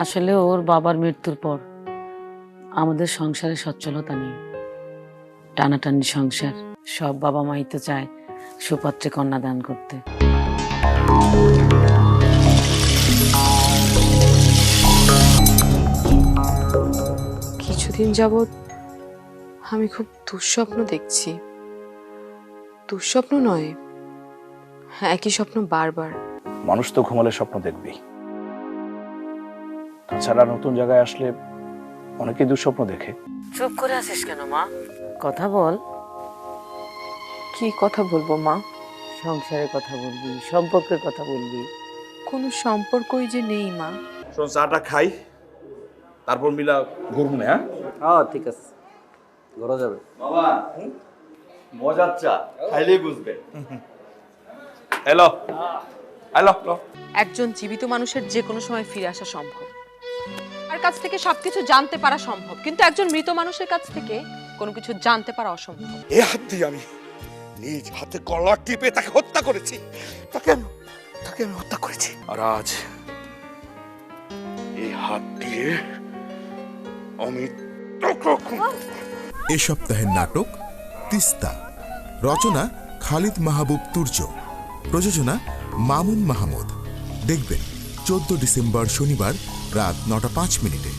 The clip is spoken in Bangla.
আসলে ওর বাবার মৃত্যুর পর আমাদের সংসারে সচ্ছলতা নেই, টানাটানি সংসার। সব বাবা মাই তো চায় সুপাত্রে কন্যা দান করতে। কিছুদিন যাবৎ আমি খুব দুঃস্বপ্ন দেখছি। দুঃস্বপ্ন নয়, একই স্বপ্ন বারবার। মানুষ তো ঘুমালে স্বপ্ন দেখবেই, তাছাড়া নতুন জায়গায় আসলে অনেকেই দুঃস্বপ্ন দেখে। চুপ করে আছিস কেন মা? কথা বল। কি কথা বলবো মা? সংসারের কথা বলবি, সম্পর্কের কথা বলবি। কোনো সম্পর্কই যে নেই মা। শোন, চাটা খাই, তারপর মিলা ঘুরবো না। হ্যাঁ ঠিক আছে, ঘোরা যাবে। বাবা মজার চা খাইলেই বুঝবে। Hello hello. একজন জীবিত মানুষের যে কোনো সময় ফিরে আসা সম্ভব, আর কাছ থেকে সবকিছু জানতে পারা সম্ভব, কিন্তু একজন মৃত মানুষের কাছ থেকে কোনো কিছু জানতে পারা অসম্ভব। এ হাত দিয়ে আমি নিজ হাতে কলার টিপে তাকে হত্যা করেছি। তাকে আমি হত্যা করেছি। আর আজ এই হাত দিয়ে আমি এ সপ্তাহের নাটক তিস্তা, রচনা খালিদ মাহবুব তুর্য, প্রযোজনা মামুন মাহমুদ। দেখবেন 14 ডিসেম্বর শনিবার রাত 9টা 5 মিনিটে।